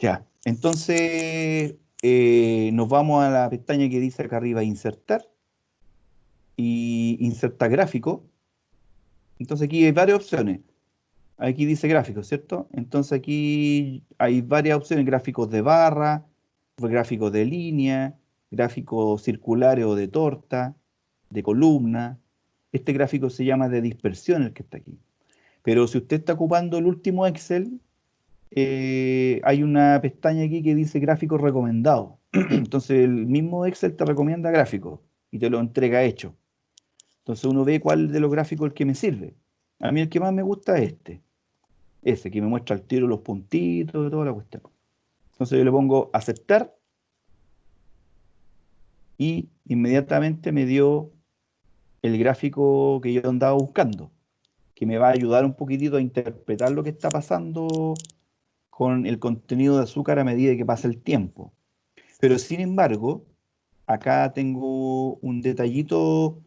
Ya, entonces nos vamos a la pestaña que dice acá arriba insertar y insertar gráfico. Entonces aquí hay varias opciones. Aquí dice gráficos, ¿cierto? Entonces aquí hay varias opciones, gráficos de barra, gráficos de línea, gráficos circulares o de torta, de columna. Este gráfico se llama de dispersión, el que está aquí. Pero si usted está ocupando el último Excel, hay una pestaña aquí que dice gráficos recomendados. Entonces el mismo Excel te recomienda gráficos y te lo entrega hecho. Entonces uno ve cuál de los gráficos es el que me sirve. A mí el que más me gusta es este. Ese que me muestra al tiro los puntitos y toda la cuestión. Entonces yo le pongo aceptar y inmediatamente me dio el gráfico que yo andaba buscando, que me va a ayudar un poquitito a interpretar lo que está pasando con el contenido de azúcar a medida que pasa el tiempo. Pero sin embargo, acá tengo un detallito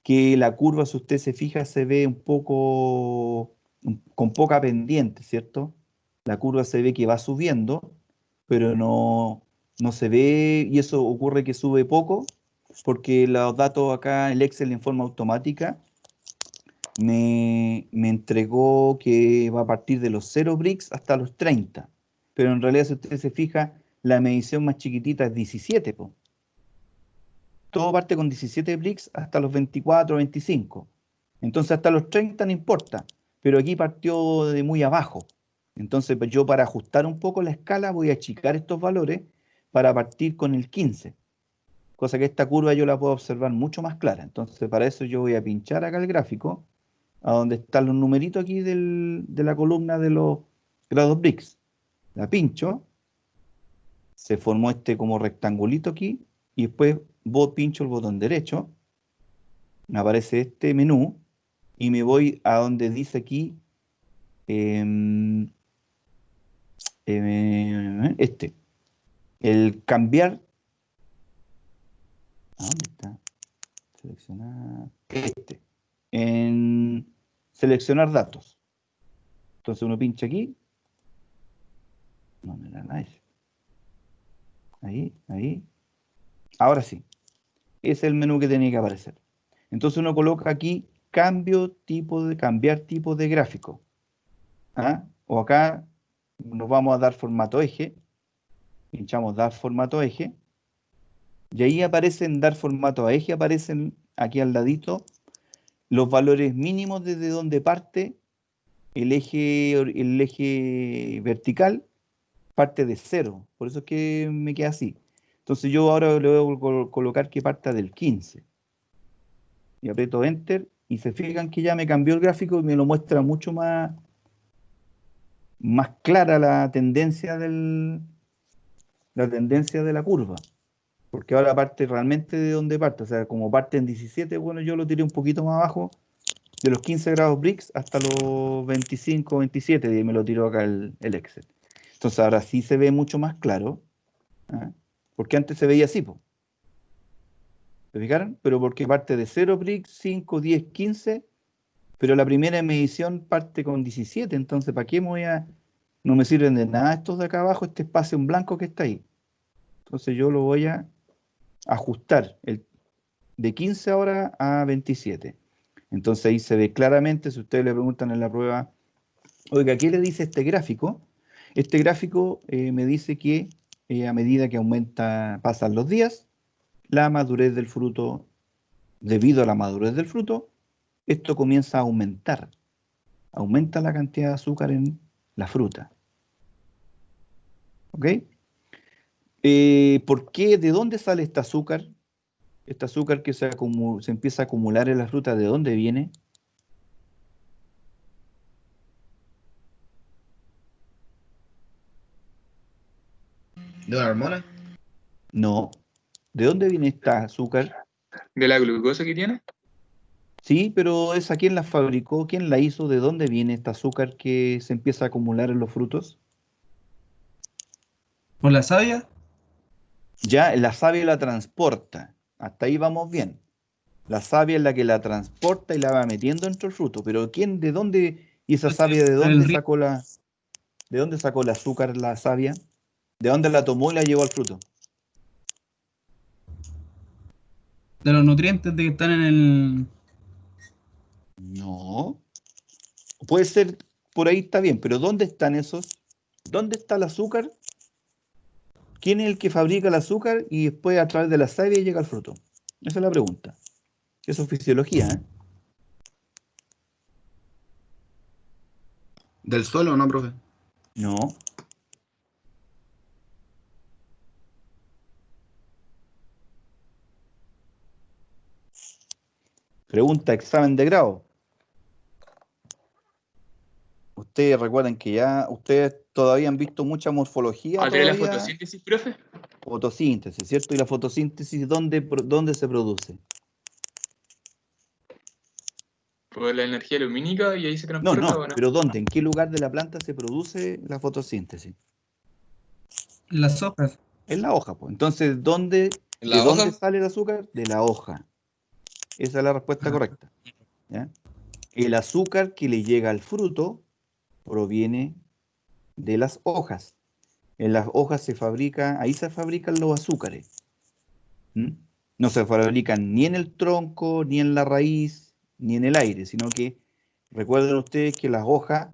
que la curva, si usted se fija, se ve un poco con poca pendiente, ¿cierto? La curva se ve que va subiendo, pero no se ve, y eso ocurre que sube poco, porque los datos acá, el Excel en forma automática, me entregó que va a partir de los 0 bricks hasta los 30. Pero en realidad, si usted se fija, la medición más chiquitita es 17, po. Todo parte con 17 bricks hasta los 24, 25. Entonces hasta los 30 no importa, pero aquí partió de muy abajo. Entonces pues, yo para ajustar un poco la escala voy a achicar estos valores para partir con el 15. Cosa que esta curva yo la puedo observar mucho más clara. Entonces para eso yo voy a pinchar acá el gráfico, a donde están los numeritos aquí de la columna de los grados bricks. La pincho, se formó este como rectangulito aquí, y después pincho el botón derecho, me aparece este menú, y me voy a donde dice aquí, em, el cambiar, ¿a dónde está? Seleccionar, en seleccionar datos. Entonces uno pincha aquí, no me da nada. Ahí. Ahora sí, ese es el menú que tenía que aparecer. Entonces uno coloca aquí cambiar tipo de gráfico. ¿Ah? O acá nos vamos a dar formato eje, pinchamos dar formato eje, y ahí aparecen dar formato a eje, aparecen aquí al ladito los valores mínimos desde donde parte el eje vertical, parte de 0, por eso es que me queda así. Entonces yo ahora le voy a colocar que parta del 15, y aprieto Enter, y se fijan que ya me cambió el gráfico y me lo muestra mucho más clara la tendencia de la curva, porque ahora parte realmente de donde parte, o sea, como parte en 17, bueno, yo lo tiré un poquito más abajo, de los 15 grados bricks hasta los 25, 27, y me lo tiró acá el Excel. Entonces ahora sí se ve mucho más claro, ¿ah? Porque antes se veía así, po. ¿Se fijaron? Pero porque parte de 0 bricks, 5, 10, 15, pero la primera medición parte con 17, entonces ¿para qué no me sirven de nada estos de acá abajo, este espacio en blanco que está ahí? Entonces yo lo voy a ajustar de 15 ahora a 27. Entonces ahí se ve claramente, si ustedes le preguntan en la prueba, oiga, ¿qué le dice este gráfico? Este gráfico me dice que a medida que pasan los días, la madurez del fruto, debido a la madurez del fruto, esto comienza a aumentar. Aumenta la cantidad de azúcar en la fruta. ¿Ok? ¿Por qué? ¿De dónde sale este azúcar? Este azúcar que se empieza a acumular en la fruta, ¿de dónde viene? ¿De una hormona? No. ¿De dónde viene esta azúcar? ¿De la glucosa que tiene? Sí, pero ¿esa quién la fabricó? ¿Quién la hizo? ¿De dónde viene este azúcar que se empieza a acumular en los frutos? ¿Por la savia? Ya, la savia la transporta. Hasta ahí vamos bien. La savia es la que la transporta y la va metiendo dentro del fruto. Pero ¿quién, de dónde, y esa savia, de El dónde río. sacó de dónde sacó el azúcar la savia? ¿De dónde la tomó y la llevó al fruto? De los nutrientes que están en el... No. Puede ser, por ahí está bien, pero ¿dónde están esos? ¿Dónde está el azúcar? ¿Quién es el que fabrica el azúcar y después a través de la savia llega al fruto? Esa es la pregunta. Eso es fisiología, ¿eh? ¿Del suelo, no, profe? No. Pregunta, examen de grado. Ustedes recuerdan que ya, ustedes todavía han visto mucha morfología ¿Materia de la todavía, fotosíntesis, profe? fotosíntesis, ¿cierto? Y la fotosíntesis, ¿dónde se produce? Por la energía lumínica y ahí se No, transporta, no, ¿o no? pero ¿dónde? ¿En qué lugar de la planta se produce la fotosíntesis? las hojas. En la hoja, pues. Entonces, ¿En ¿de la dónde hoja? sale el azúcar? De la hoja. Esa es la respuesta correcta. ¿Ya? El azúcar que le llega al fruto proviene de las hojas. En las hojas ahí se fabrican los azúcares. ¿Mm? No se fabrican ni en el tronco, ni en la raíz, ni en el aire, sino que recuerden ustedes que las hojas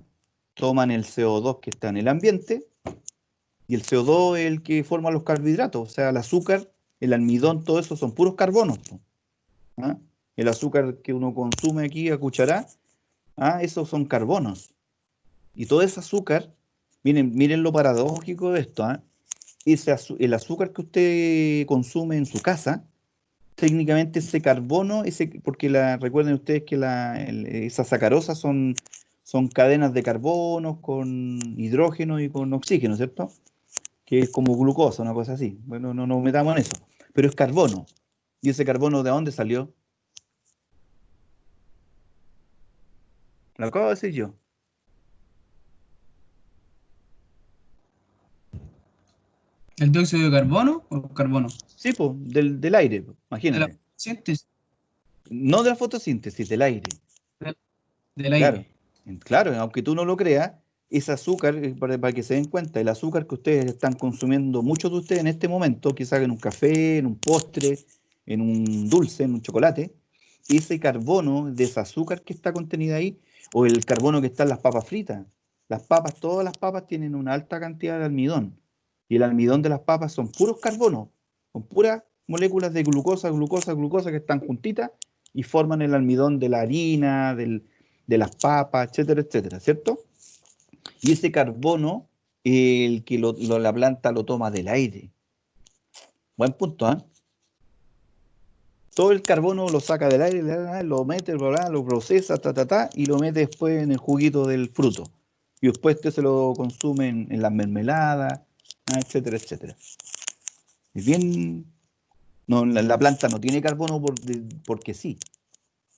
toman el CO2 que está en el ambiente y el CO2 es el que forma los carbohidratos, o sea, el azúcar, el almidón, todo eso son puros carbonos. ¿Ah? El azúcar que uno consume aquí a cuchará, esos son carbonos. Y todo ese azúcar, miren lo paradójico de esto, el azúcar que usted consume en su casa, técnicamente ese carbono, porque recuerden ustedes que esas sacarosas son cadenas de carbono con hidrógeno y con oxígeno, ¿cierto? Que es como glucosa, una cosa así. Bueno, no nos metamos en eso. Pero es carbono. ¿Y ese carbono de dónde salió? Lo acabo de decir yo. ¿El dióxido de carbono o el carbono? Sí, pues, del aire, po, De la imagínate. fotosíntesis No de la fotosíntesis, del aire. del, del Claro, aire. claro, aunque tú no lo creas, ese azúcar, para que se den cuenta, el azúcar que ustedes están consumiendo, muchos de ustedes en este momento, quizás en un café, en un postre, en un dulce, en un chocolate, ese carbono de ese azúcar que está contenida ahí, o el carbono que está en las papas fritas. Las papas, todas las papas tienen una alta cantidad de almidón, y el almidón de las papas son puros carbonos, son puras moléculas de glucosa, glucosa, glucosa que están juntitas y forman el almidón de la harina, de las papas, etcétera, etcétera, ¿cierto? Y ese carbono, el que la planta lo toma del aire. Buen punto, ¿eh? Todo el carbono lo saca del aire, lo mete, bla, bla, lo procesa, y lo mete después en el juguito del fruto. Y después usted se lo consume en las mermeladas, etcétera, etcétera. Es bien... No, la planta no tiene carbono porque sí.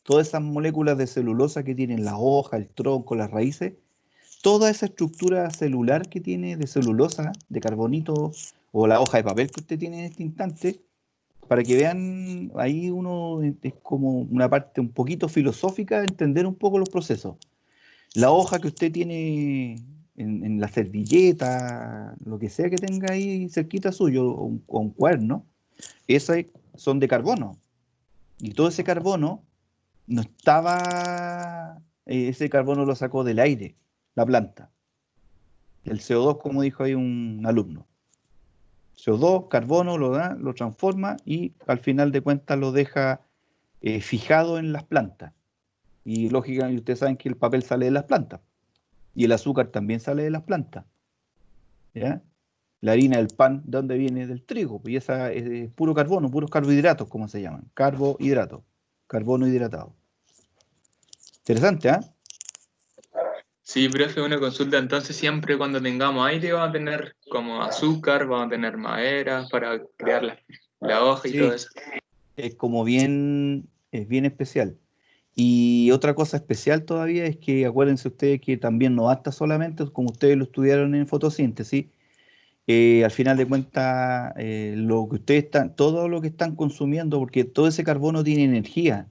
Todas esas moléculas de celulosa que tienen la hoja, el tronco, las raíces, toda esa estructura celular que tiene de celulosa, de carbonito, o la hoja de papel que usted tiene en este instante, para que vean, ahí uno es como una parte un poquito filosófica de entender un poco los procesos. La hoja que usted tiene en la servilleta, lo que sea que tenga ahí cerquita suyo, o un cuerno, esas son de carbono. Y todo ese carbono no estaba, ese carbono lo sacó del aire, la planta. El CO2, como dijo ahí un alumno. CO2, carbono, lo da, lo transforma y al final de cuentas lo deja fijado en las plantas. Y lógicamente ustedes saben que el papel sale de las plantas y el azúcar también sale de las plantas. ¿Ya? La harina, el pan, ¿de dónde viene? Del trigo, y esa es puro carbono, puros carbohidratos, como se llaman, carbohidratos, carbono hidratado. Interesante, ¿ah? Sí, profe, una consulta. Entonces, siempre cuando tengamos aire, vamos a tener como azúcar, vamos a tener madera para crear la hoja y todo Sí, eso. es como es bien especial. Y otra cosa especial todavía es que acuérdense ustedes que también no basta solamente, como ustedes lo estudiaron en fotosíntesis, al final de cuentas, lo que ustedes todo lo que están consumiendo, porque todo ese carbono tiene energía,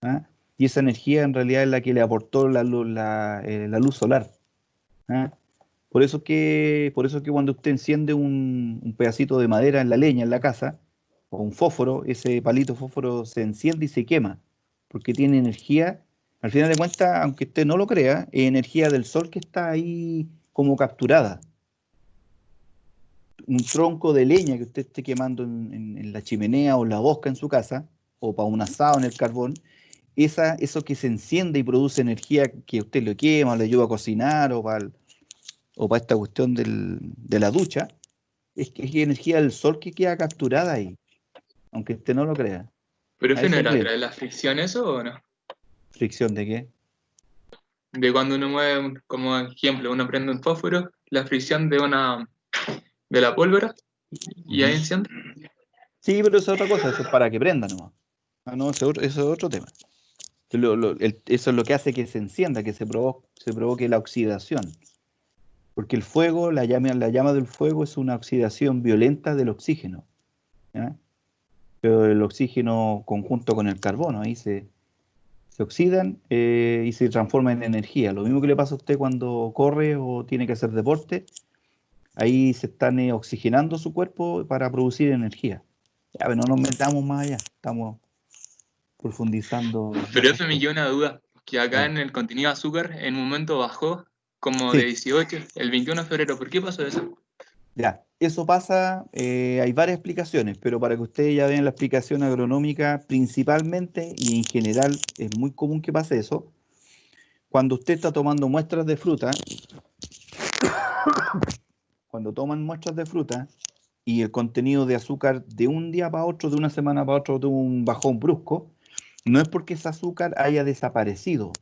¿ah? Y esa energía en realidad es la que le aportó la luz solar, ¿ah? Por eso que cuando usted enciende un pedacito de madera en la leña, en la casa, o un fósforo, ese palito fósforo se enciende y se quema, porque tiene energía, al final de cuentas, aunque usted no lo crea, es energía del sol que está ahí como capturada. Un tronco de leña que usted esté quemando en la chimenea o la bosca en su casa, o para un asado en el carbón, eso que se enciende y produce energía que usted lo quema, le ayuda a cocinar, o para esta cuestión de la ducha, es que es energía del sol que queda capturada ahí, aunque usted no lo crea. Pero A eso no eso era voy. traer la fricción eso o no? ¿Fricción de qué? De cuando uno mueve, como ejemplo, uno prende un fósforo, la fricción de la pólvora y ahí Ujú. enciende. Sí, pero eso es otra cosa, eso es para que prenda nomás. Ah, no, eso es otro tema. Eso es lo que hace que se encienda, que se provoque la oxidación. Porque el fuego, la llama del fuego es una oxidación violenta del oxígeno, ¿ya? Pero el oxígeno conjunto con el carbono, ahí se oxidan y se transforman en energía. Lo mismo que le pasa a usted cuando corre o tiene que hacer deporte, ahí se están oxigenando su cuerpo para producir energía. Ya, pero no nos metamos más allá, estamos profundizando Pero muchas eso me cosas. lleva una duda, que acá Ya, en el contenido de azúcar en un momento bajó como de sí, 18, el 21 de febrero. ¿Por qué pasó eso? ya. Eso pasa, hay varias explicaciones, pero para que ustedes ya vean la explicación agronómica principalmente y en general es muy común que pase eso. Cuando usted está tomando muestras de fruta, cuando toman muestras de fruta y el contenido de azúcar de un día para otro, de una semana para otro, tuvo un bajón brusco, no es porque ese azúcar haya desaparecido,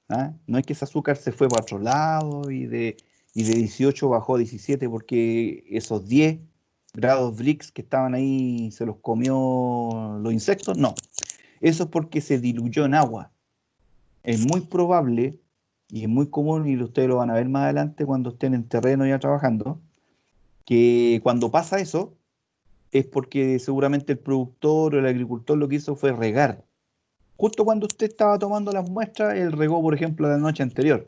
¿ah? No es que ese azúcar se fue para otro lado y de 18 bajó a 17 porque esos 10 grados Brix que estaban ahí se los comió los insectos, no. Eso es porque se diluyó en agua. Es muy probable y es muy común, y ustedes lo van a ver más adelante cuando estén en terreno ya trabajando, que cuando pasa eso es porque seguramente el productor o el agricultor lo que hizo fue regar. Justo cuando usted estaba tomando las muestras, él regó, por ejemplo, la noche anterior.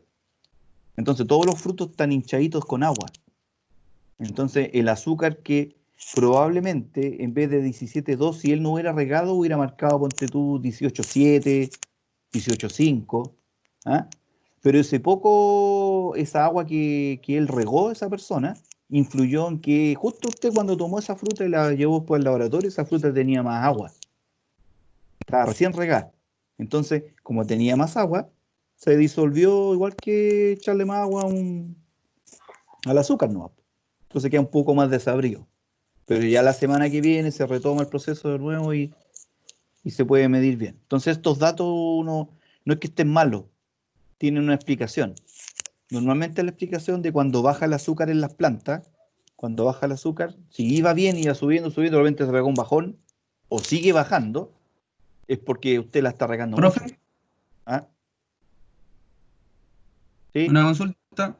Entonces todos los frutos están hinchaditos con agua. Entonces el azúcar que probablemente en vez de 17,2, si él no hubiera regado, hubiera marcado, ponte tú, 18,7, 18,5. ¿Ah? Pero esa agua que él regó, esa persona, influyó en que justo usted cuando tomó esa fruta y la llevó por el laboratorio, esa fruta tenía más agua. Estaba recién regada. Entonces, como tenía más agua, se disolvió igual que echarle más agua al azúcar, ¿no? Entonces queda un poco más desabrido. Pero ya la semana que viene se retoma el proceso de nuevo y se puede medir bien. Entonces estos datos no es que estén malos, tienen una explicación. Normalmente la explicación de cuando baja el azúcar en las plantas, cuando baja el azúcar, si iba bien, iba subiendo, subiendo, de repente se pegó un bajón, o sigue bajando, es porque usted la está regando mucho. Profe, ¿Ah? ¿Sí? una consulta.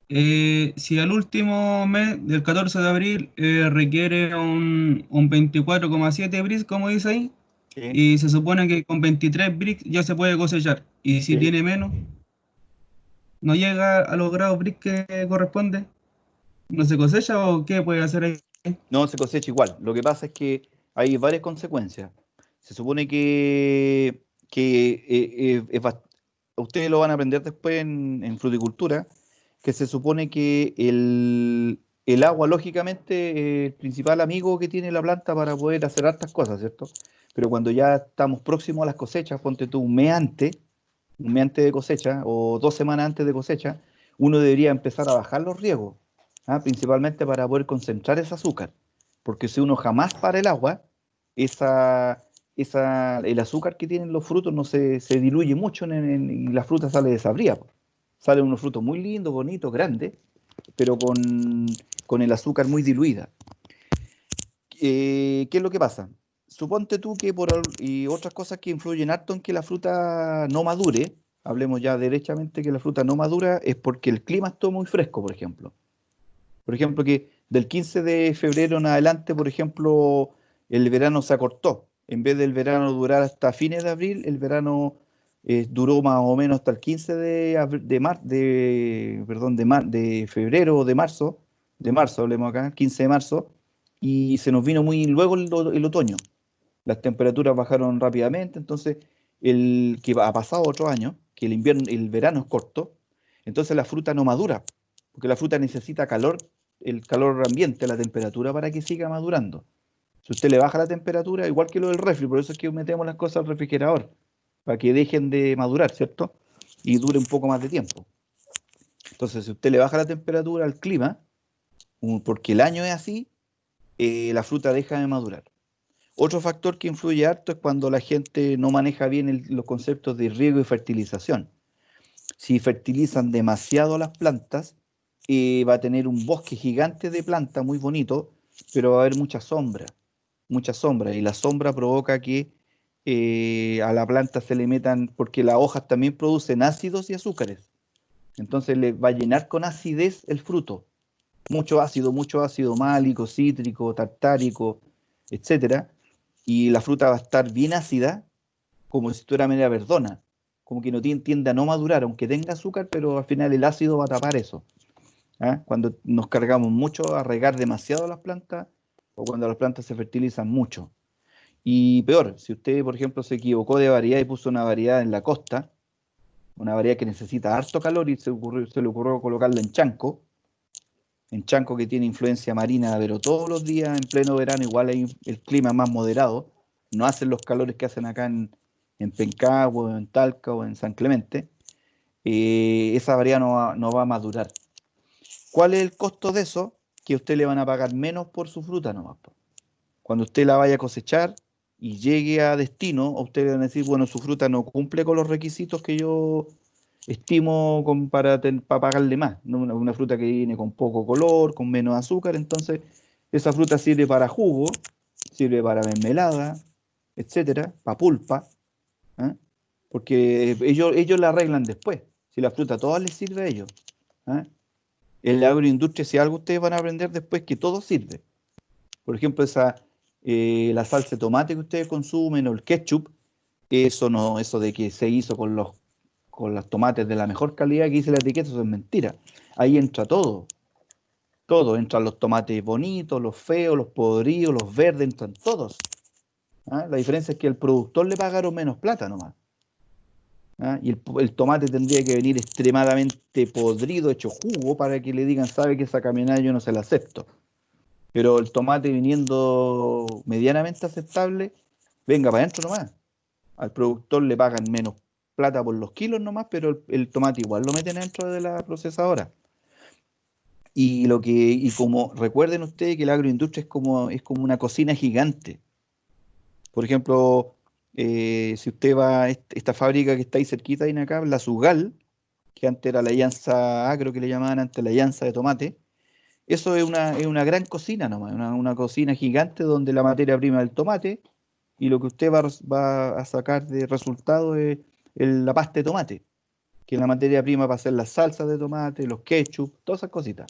Si al último mes, del 14 de abril, requiere un 24,7 BRICS, como dice ahí, Sí, y se supone que con 23 BRICS ya se puede cosechar, y si sí. tiene menos, no llega a los grados BRICS que corresponde, ¿no se cosecha o qué puede hacer ahí? No se cosecha igual. Lo que pasa es que hay varias consecuencias. Se supone que ustedes lo van a aprender después en fruticultura, que se supone que el agua, lógicamente, es el principal amigo que tiene la planta para poder hacer hartas cosas, ¿cierto? Pero cuando ya estamos próximos a las cosechas, ponte tú un mes antes de cosecha o 2 semanas antes de cosecha, uno debería empezar a bajar los riegos, ¿ah? Principalmente para poder concentrar ese azúcar, porque si uno jamás para el agua, el azúcar que tienen los frutos no se diluye mucho y la fruta sale desabrida, po. Salen unos frutos muy lindos, bonitos, grandes, pero con el azúcar muy diluida. ¿Qué es lo que pasa? Suponte tú que y otras cosas que influyen harto en que la fruta no madure, hablemos ya derechamente que la fruta no madura, es porque el clima está muy fresco, por ejemplo. Por ejemplo, que del 15 de febrero en adelante, por ejemplo, el verano se acortó. En vez del verano durar hasta fines de abril, el verano duró más o menos hasta el 15 de febrero o de marzo, hablemos acá, 15 de marzo, y se nos vino muy luego el otoño. Las temperaturas bajaron rápidamente, entonces que ha pasado otro año, que el verano es corto, entonces la fruta no madura, porque la fruta necesita calor, el calor ambiente, la temperatura para que siga madurando. Si usted le baja la temperatura, igual que lo del refri, por eso es que metemos las cosas al refrigerador, para que dejen de madurar, ¿cierto? Y dure un poco más de tiempo. Entonces, si usted le baja la temperatura al clima, porque el año es así, la fruta deja de madurar. Otro factor que influye harto es cuando la gente no maneja bien los conceptos de riego y fertilización. Si fertilizan demasiado las plantas, va a tener un bosque gigante de plantas muy bonito, pero va a haber mucha sombra, y la sombra provoca que a la planta se le metan, porque las hojas también producen ácidos y azúcares, entonces le va a llenar con acidez el fruto, mucho ácido málico, cítrico, tartárico, etcétera, y la fruta va a estar bien ácida, como si fuera media verdona, como que no tiende a no madurar, aunque tenga azúcar, pero al final el ácido va a tapar eso. ¿Ah? Cuando nos cargamos mucho a regar demasiado las plantas, o cuando las plantas se fertilizan mucho. Y peor, si usted, por ejemplo, se equivocó de variedad y puso una variedad en la costa, una variedad que necesita harto calor y se le ocurrió colocarla en Chanco que tiene influencia marina, pero todos los días en pleno verano igual hay el clima más moderado, no hacen los calores que hacen acá en Pencagua, en Talca o en San Clemente, esa variedad no va a madurar. ¿Cuál es el costo de eso? Que a usted le van a pagar menos por su fruta nomás. Cuando usted la vaya a cosechar y llegue a destino, a usted le van a decir, bueno, su fruta no cumple con los requisitos que yo estimo para pagarle más, ¿no? Una fruta que viene con poco color, con menos azúcar, entonces esa fruta sirve para jugo, sirve para mermelada, etcétera, para pulpa, ¿eh? Porque ellos la arreglan después. Si la fruta a todas les sirve a ellos. ¿Eh? En la agroindustria, si algo ustedes van a aprender después, que todo sirve. Por ejemplo, la salsa de tomate que ustedes consumen o el ketchup, eso de que se hizo con los tomates de la mejor calidad que dice la etiqueta, eso es mentira. Ahí entra todo. Todo. Entran los tomates bonitos, los feos, los podridos, los verdes, entran todos. ¿Ah? La diferencia es que al productor le pagaron menos plata nomás. ¿Ah? Y el tomate tendría que venir extremadamente podrido, hecho jugo, para que le digan, sabe que esa camioneta yo no se la acepto. Pero el tomate viniendo medianamente aceptable, venga para adentro nomás. Al productor le pagan menos plata por los kilos nomás, pero el tomate igual lo meten dentro de la procesadora. Y como recuerden ustedes que la agroindustria es como una cocina gigante. Por ejemplo, si usted va a esta fábrica que está ahí cerquita de acá, la Sugal, que antes era la Alianza Agro, que le llamaban antes la Alianza de Tomate, eso es una gran cocina nomás, una cocina gigante donde la materia prima es el tomate y lo que usted va a sacar de resultado es la pasta de tomate, que es la materia prima para hacer las salsas de tomate, los ketchup, todas esas cositas.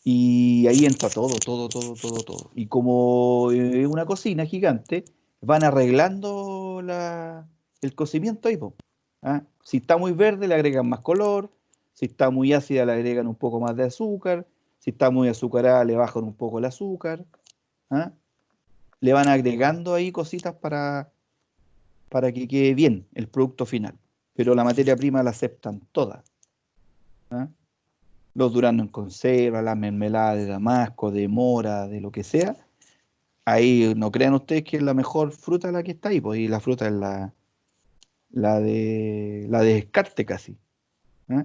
Y ahí entra todo, todo, todo, todo, todo. Y como es una cocina gigante, van arreglando el cocimiento ahí, po. ¿Ah? Si está muy verde, le agregan más color. Si está muy ácida, le agregan un poco más de azúcar. Si está muy azucarada, le bajan un poco el azúcar. ¿Ah? Le van agregando ahí cositas para que quede bien el producto final. Pero la materia prima la aceptan toda. ¿Ah? Los duranos en conserva, las mermeladas de damasco, de mora, de lo que sea. Ahí no crean ustedes que es la mejor fruta la que está ahí, pues, y la fruta es la de descarte casi. ¿Eh?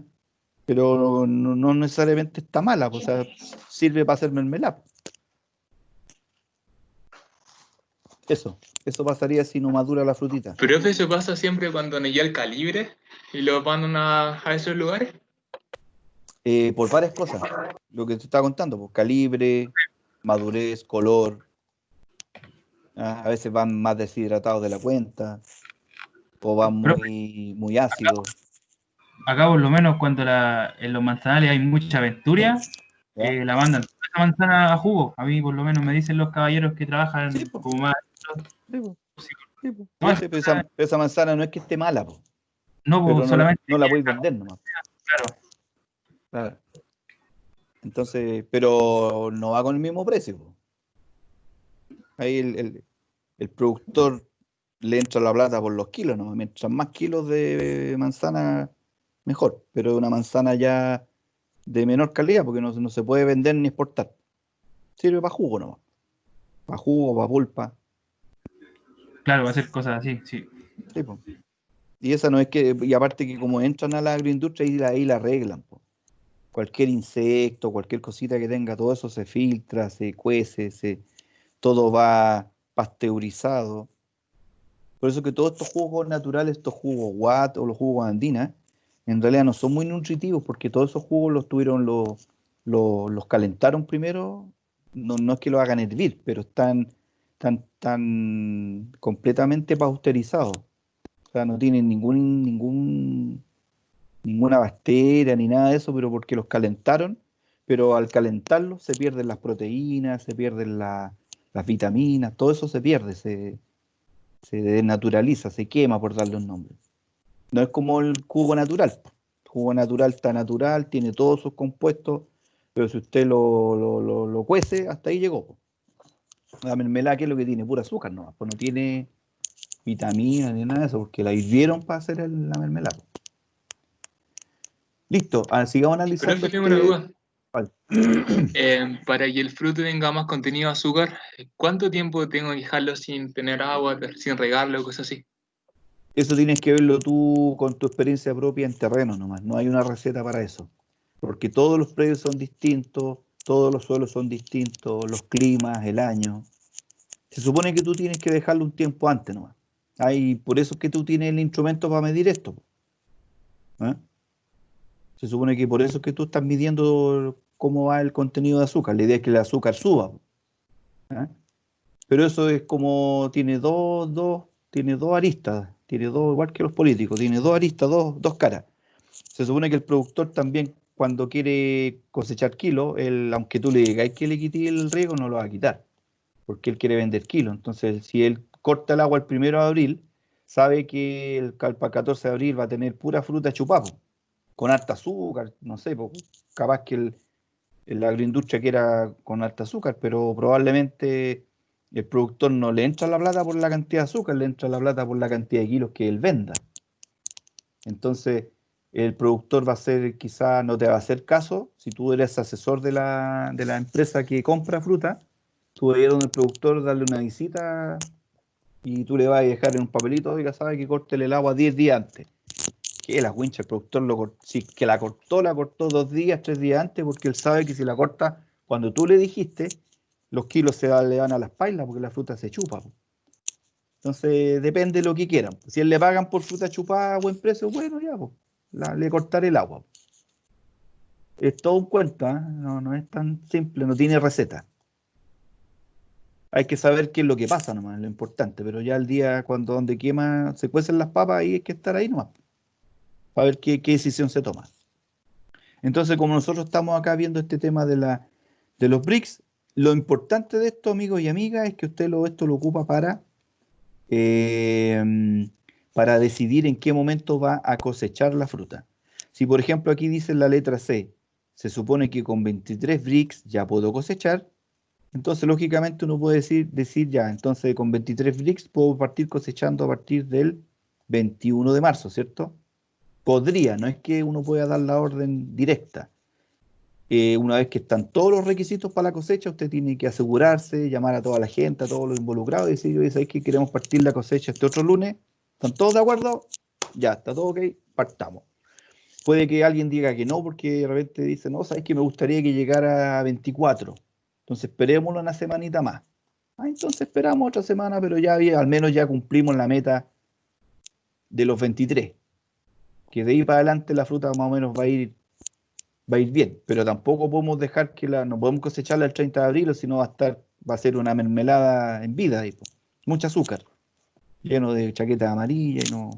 Pero no necesariamente está mala, pues, o sea, sirve para hacer mermelada. Eso pasaría si no madura la frutita. Pero eso pasa siempre cuando no llega el calibre y lo mandan a esos lugares. Por varias cosas. Lo que te estaba contando, pues calibre, madurez, color. A veces van más deshidratados de la cuenta, o van muy ácidos. Acá por lo menos cuando en los manzanales hay mucha aventura, ¿Ya? la mandan toda esa manzana a jugo. A mí por lo menos me dicen los caballeros que trabajan Sí, po. como más. Sí, po. Sí, po. No, Pero esa manzana no es que esté mala, po. No, pero pues solamente no la podéis vender nomás. claro. Claro. Entonces, pero no va con el mismo precio, po. Ahí el productor le entra la plata por los kilos, ¿no? Mientras más kilos de manzana, mejor. Pero una manzana ya de menor calidad, porque no se puede vender ni exportar. Sirve para jugo nomás. Para jugo, para pulpa. Claro, va a ser cosas así, sí. Sí, po. Y esa no es que, y aparte que como entran a la agroindustria, ahí la arreglan, po. Cualquier insecto, cualquier cosita que tenga, todo eso se filtra, se cuece, todo va pasteurizado. Por eso que todos estos jugos naturales, estos jugos Watt o los jugos andinas, en realidad no son muy nutritivos porque todos esos jugos los calentaron primero. No es que los hagan hervir, pero están completamente pasteurizados. O sea, no tienen ninguna bacteria ni nada de eso, pero porque los calentaron, pero al calentarlos se pierden las proteínas, se pierden las vitaminas, todo eso se pierde, se desnaturaliza, se quema, por darle un nombre. No es como el jugo natural. El jugo natural está natural, tiene todos sus compuestos, pero si usted lo cuece, hasta ahí llegó. La mermelada, ¿qué es lo que tiene? Pura azúcar, no, pues no tiene vitaminas ni nada de eso, porque la hirvieron para hacer la mermelada. Listo, sigamos analizando Profe, tengo una duda. ¿Cuál? Para que el fruto tenga más contenido de azúcar, ¿cuánto tiempo tengo que dejarlo sin tener agua, sin regarlo, cosas así? Eso tienes que verlo tú con tu experiencia propia en terreno nomás. No hay una receta para eso. Porque todos los predios son distintos, todos los suelos son distintos, los climas, el año. Se supone que tú tienes que dejarlo un tiempo antes nomás. Por eso es que tú tienes el instrumento para medir esto. ¿Eh? Se supone que por eso es que tú estás midiendo cómo va el contenido de azúcar. La idea es que el azúcar suba. ¿Eh? Pero eso es como, tiene dos aristas, tiene dos, igual que los políticos, tiene dos aristas, dos caras. Se supone que el productor también, cuando quiere cosechar kilos, aunque tú le digas que le quite el riego, no lo va a quitar, porque él quiere vender kilos. Entonces, si él corta el agua el 1 de abril, sabe que para el 14 de abril va a tener pura fruta chupada, con harta azúcar, no sé, capaz que la agroindustria quiera con alta azúcar, pero probablemente el productor no le entra la plata por la cantidad de azúcar, le entra la plata por la cantidad de kilos que él venda. Entonces, el productor quizá no te va a hacer caso. Si tú eres asesor de la empresa que compra fruta, tú vas a ir donde el productor, darle una visita y tú le vas a dejar en un papelito, oiga, sabe que córtele el agua 10 días antes. Que la wincha, el productor si que la cortó 2 días, 3 días antes, porque él sabe que si la corta, cuando tú le dijiste, los kilos le van a las pailas porque la fruta se chupa. Entonces, depende de lo que quieran. Si él le pagan por fruta chupada a buen precio, bueno, ya, le cortaré el agua. Es todo un cuento, ¿eh? No es tan simple, no tiene receta. Hay que saber qué es lo que pasa nomás, es lo importante, pero ya el día donde quema, se cuecen las papas, ahí hay que estar ahí nomás, para ver qué decisión se toma. Entonces, como nosotros estamos acá viendo este tema de los BRICS, lo importante de esto, amigos y amigas, es que usted esto lo ocupa para decidir en qué momento va a cosechar la fruta. Si, por ejemplo, aquí dice en la letra C, se supone que con 23 BRICS ya puedo cosechar, entonces, lógicamente, uno puede decir ya, entonces con 23 BRICS puedo partir cosechando a partir del 21 de marzo, ¿cierto? Podría, no es que uno pueda dar la orden directa. Una vez que están todos los requisitos para la cosecha, usted tiene que asegurarse, llamar a toda la gente, a todos los involucrados y decir, oye, ¿sabéis que queremos partir la cosecha este otro lunes? ¿Están todos de acuerdo? Ya, está todo ok, partamos. Puede que alguien diga que no, porque de repente dice, no, ¿sabéis que me gustaría que llegara a 24? Entonces esperémoslo una semanita más. Entonces esperamos otra semana, pero ya al menos ya cumplimos la meta de los 23. Que de ahí para adelante la fruta más o menos va a ir bien, pero tampoco podemos dejar no podemos cosecharla el 30 de abril, o si no va a ser una mermelada en vida, mucho azúcar, lleno de chaqueta amarilla y no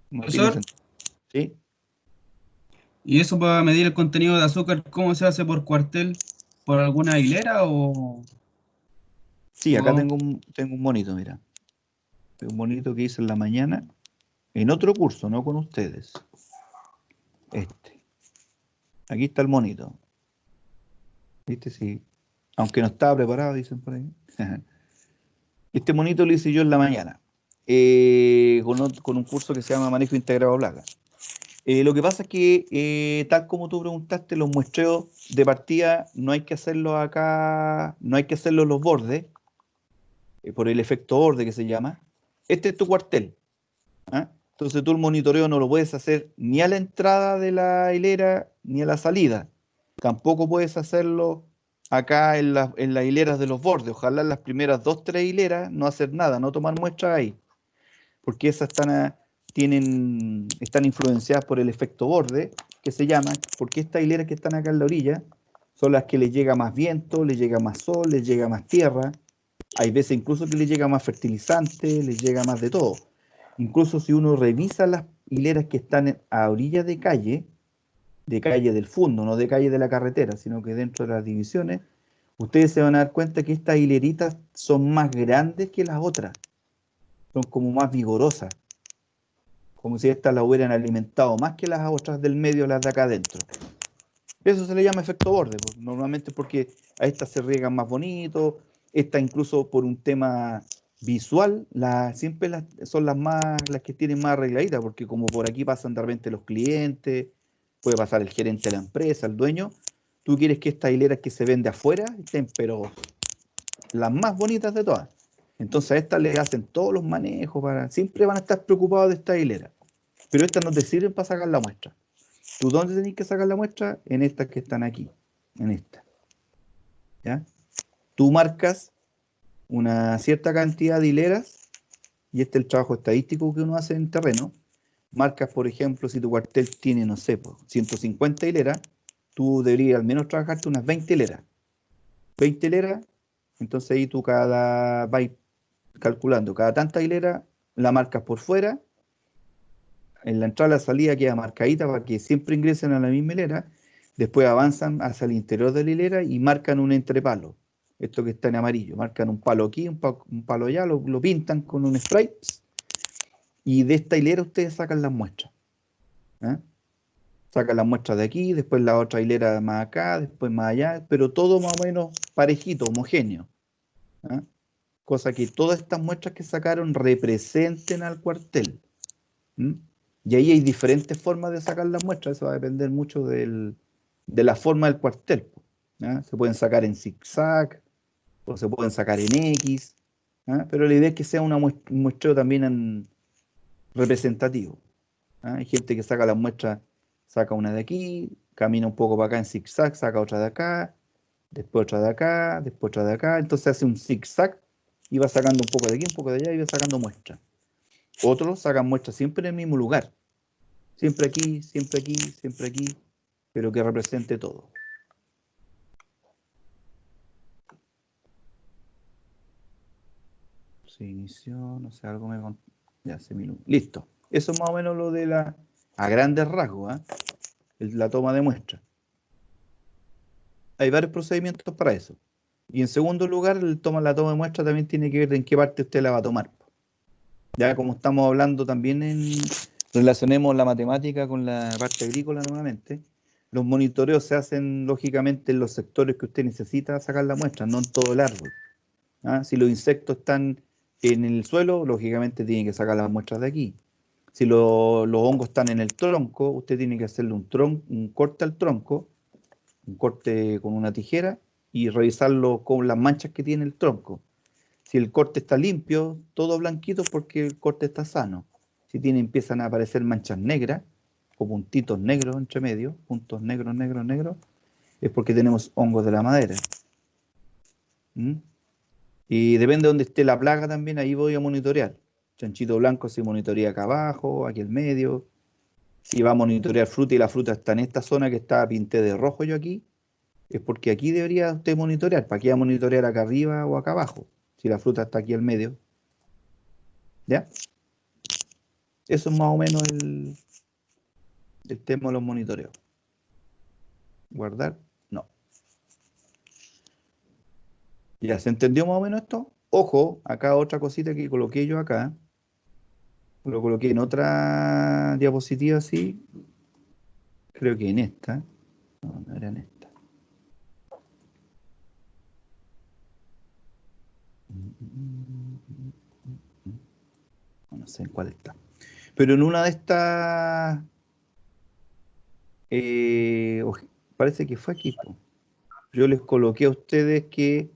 tiene Profesor, sentido. ¿Sí? ¿y eso para medir el contenido de azúcar, cómo se hace por cuartel? ¿Por alguna hilera o...? Sí, acá o- tengo un monito, mira. Un monito que hice en la mañana. en otro curso, no con ustedes. Aquí está el monito. ¿Viste? Sí. Aunque no estaba preparado, dicen por ahí. Este monito lo hice yo en la mañana, con un curso que se llama Manejo Integrado de Plagas. Lo que pasa es que, tal como tú preguntaste, los muestreos de partida no hay que hacerlos acá, no hay que hacerlos en los bordes, por el efecto borde que se llama. Este es tu cuartel. ¿Ah? Entonces tú el monitoreo no lo puedes hacer ni a la entrada de la hilera ni a la salida. Tampoco puedes hacerlo acá en las hileras de los bordes. Ojalá en las primeras 2, 3 hileras no hacer nada, no tomar muestras ahí, porque esas están influenciadas por el efecto borde, que se llama, porque estas hileras que están acá en la orilla son las que les llega más viento, les llega más sol, les llega más tierra. Hay veces incluso que les llega más fertilizante, les llega más de todo. Incluso si uno revisa las hileras que están a orillas de calle del fondo, no de calle de la carretera, sino que dentro de las divisiones, ustedes se van a dar cuenta que estas hileritas son más grandes que las otras. Son como más vigorosas. Como si estas las hubieran alimentado más que las otras del medio, las de acá adentro. Eso se le llama efecto borde, pues, normalmente porque a estas se riegan más bonito, estas incluso por un tema visual, siempre son las que tienen más arregladitas, porque como por aquí pasan de repente los clientes, puede pasar el gerente de la empresa, el dueño, tú quieres que estas hileras que se ven de afuera estén, pero las más bonitas de todas. Entonces a estas les hacen todos los manejos, siempre van a estar preocupados de esta hilera, pero estas no te sirven para sacar la muestra. ¿Tú dónde tenés que sacar la muestra? En estas que están aquí, en esta. ¿Ya? Tú marcas una cierta cantidad de hileras, y este es el trabajo estadístico que uno hace en terreno. Marcas, por ejemplo, si tu cuartel tiene, no sé, 150 hileras, tú deberías al menos trabajarte unas 20 hileras. 20 hileras, entonces ahí tú vas calculando, cada tanta hilera la marcas por fuera. En la entrada y la salida queda marcadita para que siempre ingresen a la misma hilera. Después avanzan hacia el interior de la hilera y marcan un entrepalo. Esto que está en amarillo. Marcan un palo aquí, un palo allá, lo pintan con un spray. Y de esta hilera ustedes sacan las muestras. ¿Eh? Sacan las muestras de aquí, después la otra hilera más acá, después más allá, pero todo más o menos parejito, homogéneo. ¿Eh? Cosa que todas estas muestras que sacaron representen al cuartel. ¿Mm? Y ahí hay diferentes formas de sacar las muestras, eso va a depender mucho de la forma del cuartel. ¿Ah? Se pueden sacar en zigzag, o se pueden sacar en X, ¿ah? Pero la idea es que sea un muestreo también representativo. ¿Ah? Hay gente que saca las muestras, saca una de aquí, camina un poco para acá en zigzag, saca otra de acá, después otra de acá, después otra de acá, entonces hace un zigzag y va sacando un poco de aquí, un poco de allá y va sacando muestras. Otros sacan muestras siempre en el mismo lugar. Siempre aquí, siempre aquí, siempre aquí, pero que represente todo. Se inició, no sé, algo me contó. Ya, se minó. Listo. Eso es más o menos lo de a grandes rasgos, ¿eh? La toma de muestra. Hay varios procedimientos para eso. Y en segundo lugar, la toma de muestra también tiene que ver en qué parte usted la va a tomar. Ya como estamos hablando también relacionemos la matemática con la parte agrícola nuevamente. Los monitoreos se hacen lógicamente en los sectores que usted necesita sacar la muestra, no en todo el árbol. ¿Ah? Si los insectos están en el suelo, lógicamente tiene que sacar las muestras de aquí. Si los hongos están en el tronco, usted tiene que hacerle un corte al tronco, un corte con una tijera y revisarlo con las manchas que tiene el tronco. Si el corte está limpio, todo blanquito, porque el corte está sano. Si empiezan a aparecer manchas negras o puntitos negros entre medio, puntos negros, negros, negros, es porque tenemos hongos de la madera. ¿Mm? Y depende de donde esté la plaga también, ahí voy a monitorear. Chanchito blanco se monitorea acá abajo, aquí en medio. Si va a monitorear fruta y la fruta está en esta zona que está pinté de rojo yo aquí, es porque aquí debería usted monitorear. ¿Para qué va a monitorear acá arriba o acá abajo? Si la fruta está aquí al medio. ¿Ya? Eso es más o menos el tema de los monitoreos. ¿Guardar? No. ¿Ya se entendió más o menos esto? Ojo, acá otra cosita que coloqué yo acá. Lo coloqué en otra diapositiva así. Creo que en esta. No, no era en esta. No sé en cuál está. Pero en una de estas, parece que fue aquí, po. Yo les coloqué a ustedes que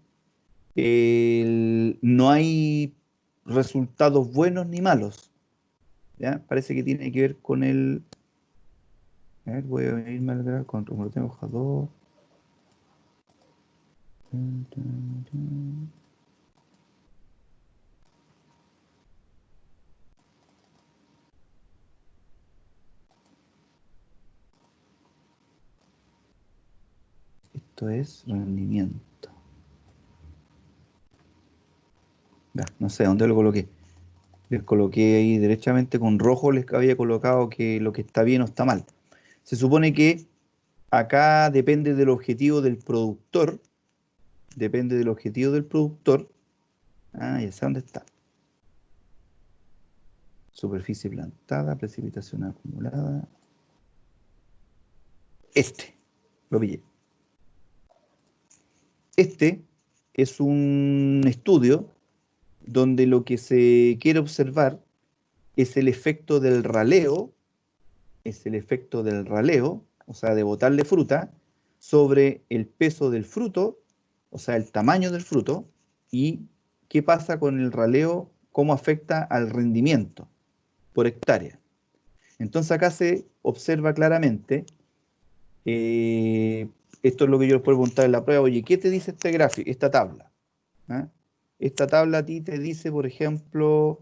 no hay resultados buenos ni malos. ¿Ya? Parece que tiene que ver con el... A ver, voy a irme al gráfico, como lo tengo hoja 2. Esto es rendimiento. Ya, no sé dónde lo coloqué. Les coloqué ahí derechamente con rojo, les había colocado que lo que está bien o está mal. Se supone que acá depende del objetivo del productor. Depende del objetivo del productor. Ah, ya sé dónde está. Superficie plantada, precipitación acumulada. Lo pillé. Este es un estudio donde lo que se quiere observar es el efecto del raleo, o sea, de botarle fruta, sobre el peso del fruto, o sea, el tamaño del fruto, y qué pasa con el raleo, cómo afecta al rendimiento por hectárea. Entonces acá se observa claramente, esto es lo que yo les puedo preguntar en la prueba, oye, ¿qué te dice este gráfico, esta tabla? ¿Ah? Esta tabla a ti te dice, por ejemplo,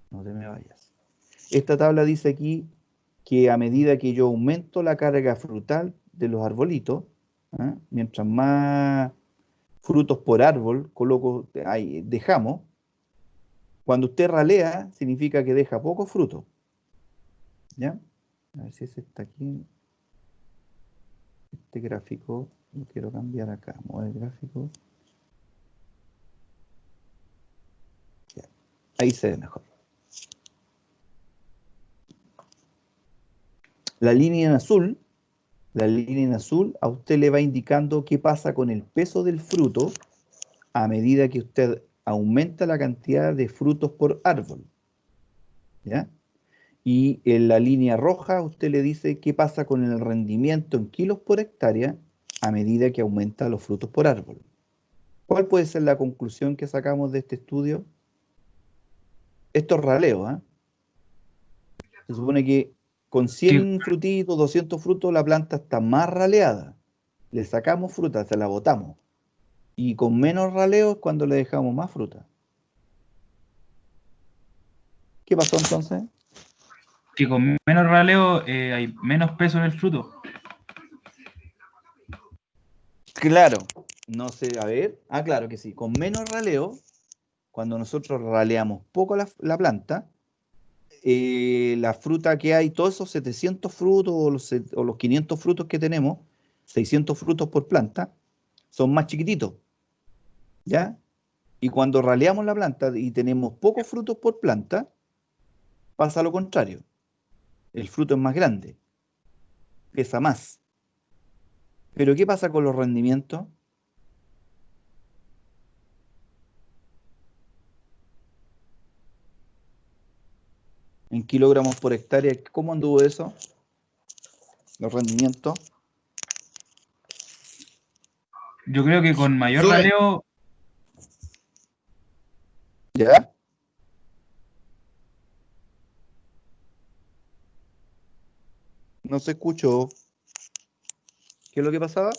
no te me vayas. Esta tabla dice aquí que a medida que yo aumento la carga frutal de los arbolitos, ¿ah? Mientras más frutos por árbol dejamos, cuando usted ralea, significa que deja poco fruto. ¿Ya? A ver si ese está aquí. Este gráfico lo quiero cambiar acá. Mover el gráfico. Ya. Ahí se ve mejor. La línea en azul a usted le va indicando qué pasa con el peso del fruto a medida que usted aumenta la cantidad de frutos por árbol. ¿Ya? Y en la línea roja usted le dice qué pasa con el rendimiento en kilos por hectárea a medida que aumenta los frutos por árbol. ¿Cuál puede ser la conclusión que sacamos de este estudio? Esto es raleo, ¿eh? Se supone que con 100 frutitos, 200 frutos, la planta está más raleada. Le sacamos fruta, se la botamos. Y con menos raleo es cuando le dejamos más fruta. ¿Qué pasó entonces? Que con menos raleo hay menos peso en el fruto. Claro, no sé, a ver. Ah, claro que sí. Con menos raleo, cuando nosotros raleamos poco la planta, la fruta que hay, todos esos 700 frutos o los 500 frutos que tenemos, 600 frutos por planta, son más chiquititos, ¿ya? Y cuando raleamos la planta y tenemos pocos frutos por planta, pasa lo contrario. El fruto es más grande, pesa más. Pero ¿qué pasa con los rendimientos? En kilogramos por hectárea, ¿cómo anduvo eso? Los rendimientos. Yo creo que con mayor Sube. raleo, ¿Ya? No se escuchó. ¿Qué es lo que pasaba?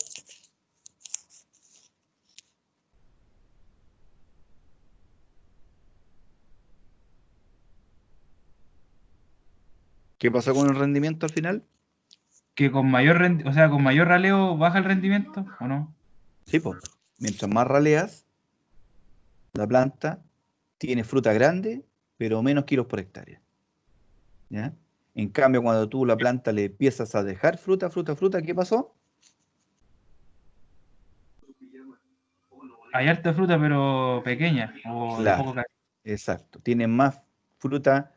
¿Qué pasó con el rendimiento al final? que con mayor o sea, con mayor raleo baja el rendimiento, ¿o no? Sí, pues. Mientras más raleas, la planta tiene fruta grande, pero menos kilos por hectárea. ¿Ya? En cambio, cuando tú la planta le empiezas a dejar fruta, ¿qué pasó? Hay harta fruta, pero pequeña, o de Claro, poco calidad. Exacto, tienen más fruta.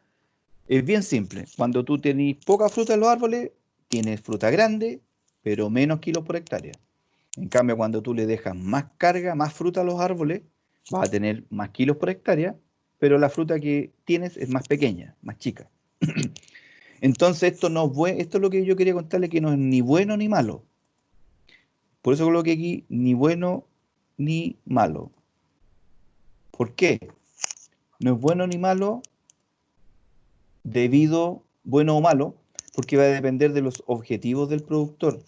Es bien simple. Cuando tú tenés poca fruta en los árboles, tienes fruta grande, pero menos kilos por hectárea. En cambio, cuando tú le dejas más carga, más fruta a los árboles, vas a tener más kilos por hectárea, pero la fruta que tienes es más pequeña, más chica. Entonces, esto es lo que yo quería contarle, que no es ni bueno ni malo. Por eso coloqué aquí, ni bueno ni malo. ¿Por qué? No es bueno ni malo debido, bueno o malo, porque va a depender de los objetivos del productor.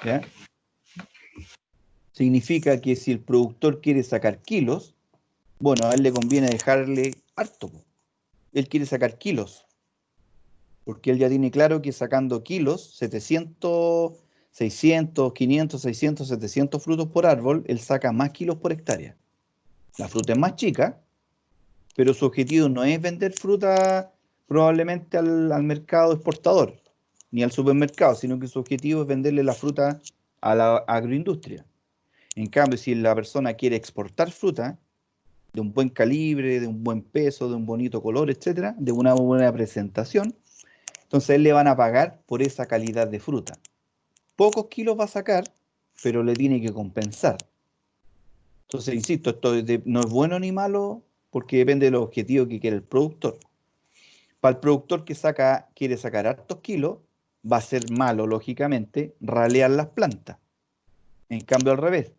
¿Ya? Significa que si el productor quiere sacar kilos, bueno, a él le conviene dejarle harto. Él quiere sacar kilos, porque él ya tiene claro que sacando kilos, 700, 600, 500, 600, 700 frutos por árbol, él saca más kilos por hectárea. La fruta es más chica, pero su objetivo no es vender fruta probablemente al mercado exportador, ni al supermercado, sino que su objetivo es venderle la fruta a la agroindustria. En cambio, si la persona quiere exportar fruta de un buen calibre, de un buen peso, de un bonito color, etcétera, de una buena presentación, entonces a él le van a pagar por esa calidad de fruta. Pocos kilos va a sacar, pero le tiene que compensar. Entonces, insisto, no es bueno ni malo porque depende de los objetivos que quiere el productor. Para el productor que quiere sacar hartos kilos, va a ser malo, lógicamente, ralear las plantas. En cambio, al revés,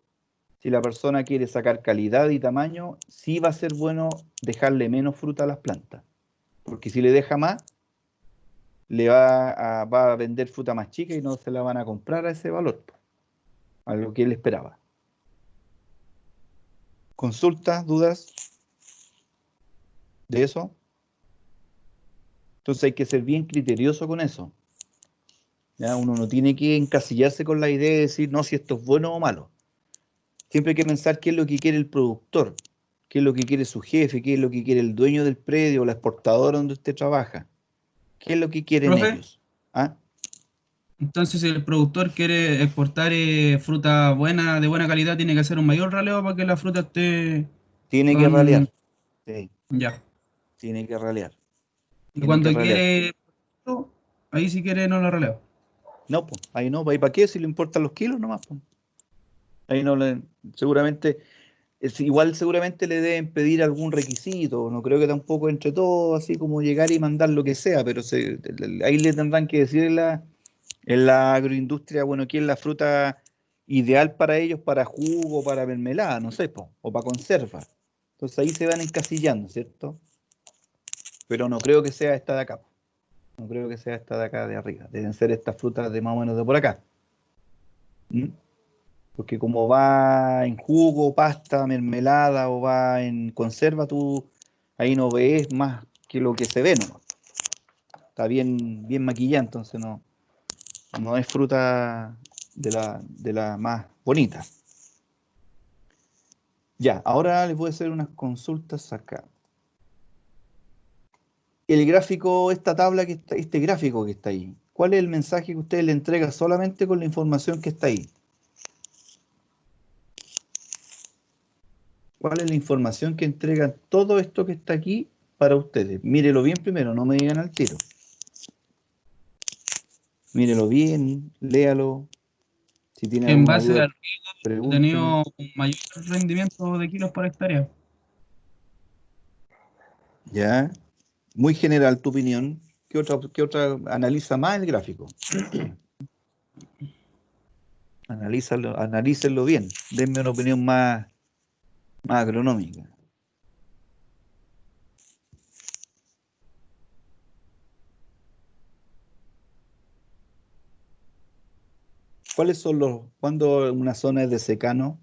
si la persona quiere sacar calidad y tamaño, sí va a ser bueno dejarle menos fruta a las plantas. Porque si le deja más, va a vender fruta más chica y no se la van a comprar a ese valor, a lo que él esperaba. ¿Consultas, dudas de eso? Entonces hay que ser bien criterioso con eso. ¿Ya? Uno no tiene que encasillarse con la idea de decir, no, si esto es bueno o malo. Siempre hay que pensar qué es lo que quiere el productor, qué es lo que quiere su jefe, qué es lo que quiere el dueño del predio o la exportadora donde usted trabaja. ¿Qué es lo que quieren Profe, ellos? ¿Ah? entonces si el productor quiere exportar fruta buena, de buena calidad, tiene que hacer un mayor raleo para que la fruta esté Tiene que con... ralear. Sí, Ya. tiene que ralear. Y Tiene que cuando ralear. quiere, ahí si quiere no la raleo. No, pues, ahí no, ahí para qué, si le importan los kilos nomás, pues. Ahí no le, seguramente, igual seguramente le deben pedir algún requisito, no creo que tampoco entre todos, así como llegar y mandar lo que sea, pero ahí le tendrán que decir en la agroindustria, bueno, qué es la fruta ideal para ellos, para jugo, para mermelada, no sé, po, o para conserva. Entonces ahí se van encasillando, ¿cierto? Pero no creo que sea esta de acá, po. No creo que sea esta de acá de arriba. Deben ser estas frutas de más o menos de por acá. ¿Mm? Porque como va en jugo, pasta, mermelada o va en conserva, tú ahí no ves más que lo que se ve, ¿no? Está bien, bien maquillada, entonces no es fruta de la más bonita. Ya, ahora les voy a hacer unas consultas acá. El gráfico, esta tabla que está, este gráfico que está ahí, ¿cuál es el mensaje que usted le entrega solamente con la información que está ahí? ¿Cuál es la información que entrega todo esto que está aquí para ustedes? Mírelo bien primero, no me digan al tiro. Mírelo bien, léalo. Si tiene En alguna base duda, al riego, he pregúnteme. tenido un mayor rendimiento de kilos por hectárea. Ya, muy general tu opinión. ¿Qué otra analiza más el gráfico? Analícenlo bien. Denme una opinión más agronómica. ¿Cuándo una zona es de secano?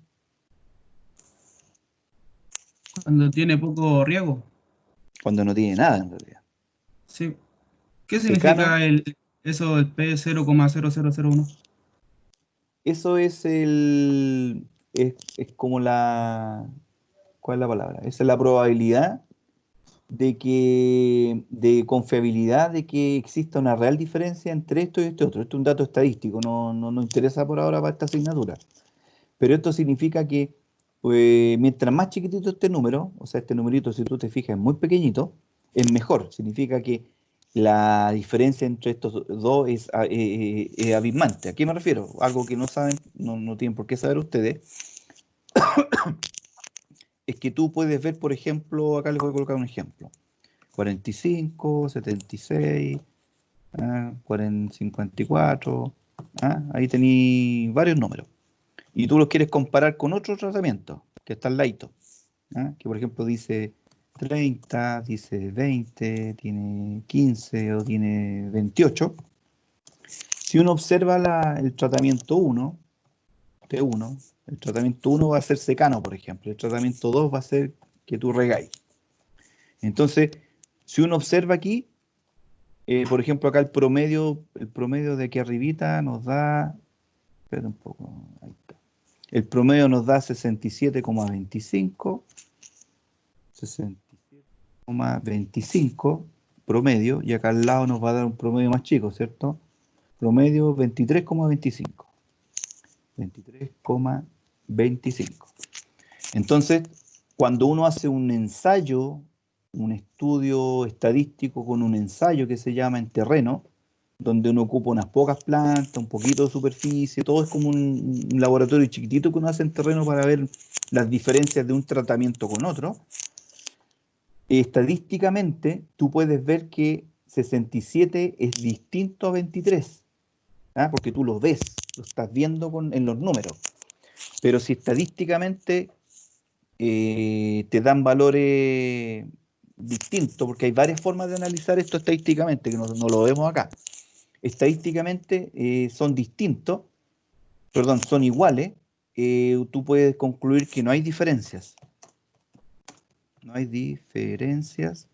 Cuando tiene poco riego. Cuando no tiene nada en realidad. Sí. ¿Qué Secano, significa eso del P0,0001? eso es como ¿cuál es la palabra? Esa es la probabilidad de confiabilidad de que exista una real diferencia entre esto y este otro. Esto es un dato estadístico, no nos interesa por ahora para esta asignatura. Pero esto significa que mientras más chiquitito este número, o sea, este numerito, si tú te fijas, es muy pequeñito, es mejor. Significa que la diferencia entre estos dos es abismante. ¿A qué me refiero? Algo que no saben, no tienen por qué saber ustedes, es que tú puedes ver, por ejemplo, acá les voy a colocar un ejemplo. 45, 76, 54, ahí tenéis varios números. Y tú los quieres comparar con otro tratamiento, que está al ladito, que por ejemplo dice 30, dice 20, tiene 15 o tiene 28. Si uno observa el tratamiento 1, T1, el tratamiento 1 va a ser secano, por ejemplo. El tratamiento 2 va a ser que tú regáis. Entonces, si uno observa aquí, por ejemplo, acá el promedio de aquí arribita nos da, espera un poco, ahí está. El promedio nos da 67,25, 67,25 promedio, y acá al lado nos va a dar un promedio más chico, ¿cierto? Promedio 23,25. 23,25. Entonces, cuando uno hace un ensayo, un estudio estadístico con un ensayo que se llama en terreno, donde uno ocupa unas pocas plantas, un poquito de superficie, todo es como un laboratorio chiquitito que uno hace en terreno para ver las diferencias de un tratamiento con otro. Estadísticamente, tú puedes ver que 67 es distinto a 23, porque tú lo ves, lo estás viendo en los números. Pero si estadísticamente te dan valores distintos, porque hay varias formas de analizar esto estadísticamente, que no lo vemos acá. Estadísticamente son distintos, perdón, son iguales, tú puedes concluir que no hay diferencias. No hay diferencias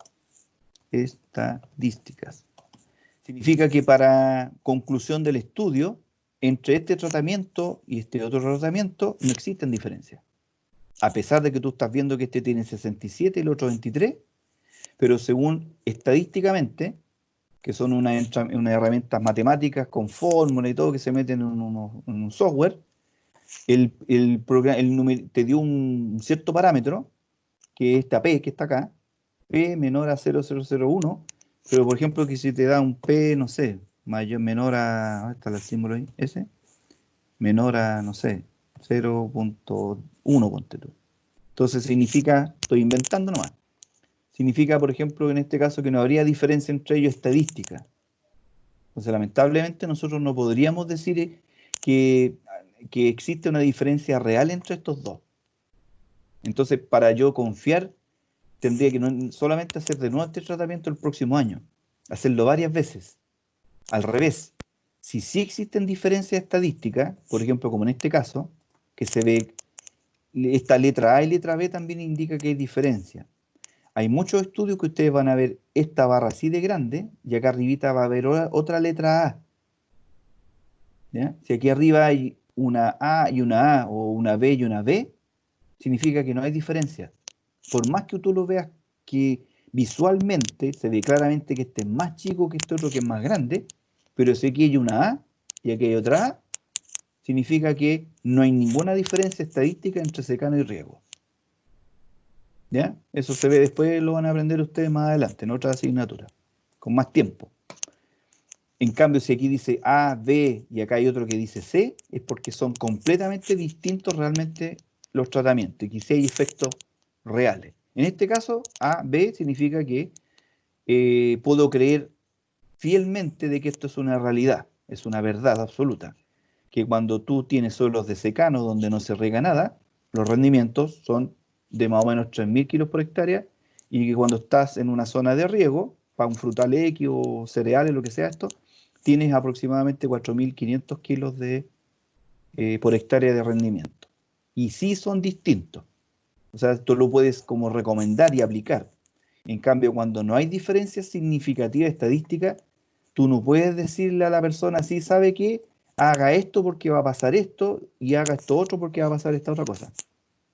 estadísticas. Significa que para conclusión del estudio, entre este tratamiento y este otro tratamiento no existen diferencias. A pesar de que tú estás viendo que este tiene 67 y el otro 23, pero según estadísticamente, que son unas herramientas matemáticas con fórmula y todo que se meten en un software, el te dio un cierto parámetro, que es esta P, que está acá, P menor a 0,001, pero por ejemplo que si te da un P, no sé, menor a, ¿dónde está el símbolo ahí? S, menor a, no sé, 0,1, ponte tú. Entonces significa, estoy inventando nomás, significa, por ejemplo, en este caso que no habría diferencia entre ellos estadística. Entonces, lamentablemente, nosotros no podríamos decir que existe una diferencia real entre estos dos. Entonces, para yo confiar, tendría que no solamente hacer de nuevo este tratamiento el próximo año, hacerlo varias veces. Al revés, si sí existen diferencias estadísticas, por ejemplo, como en este caso, que se ve esta letra A y letra B también indica que hay diferencia. Hay muchos estudios que ustedes van a ver esta barra así de grande y acá arribita va a haber otra letra A. ¿Ya? Si aquí arriba hay una A y una A o una B y una B, significa que no hay diferencia. Por más que tú lo veas que visualmente se ve claramente que este es más chico que este otro que es más grande, pero si aquí hay una A y aquí hay otra A, significa que no hay ninguna diferencia estadística entre secano y riego. ¿Ya? Eso se ve después, lo van a aprender ustedes más adelante, en otra asignatura, con más tiempo. En cambio, si aquí dice A, B y acá hay otro que dice C, es porque son completamente distintos realmente los tratamientos y que sí hay efectos reales. En este caso, A, B significa que puedo creer fielmente de que esto es una realidad, es una verdad absoluta, que cuando tú tienes suelos de secano donde no se riega nada, los rendimientos son de más o menos 3.000 kilos por hectárea, y que cuando estás en una zona de riego, para un frutal X o cereales, lo que sea esto, tienes aproximadamente 4.500 kilos por hectárea de rendimiento. Y sí son distintos. O sea, tú lo puedes como recomendar y aplicar. En cambio, cuando no hay diferencias significativas estadísticas, tú no puedes decirle a la persona, sí, ¿sabe qué? Haga esto porque va a pasar esto y haga esto otro porque va a pasar esta otra cosa.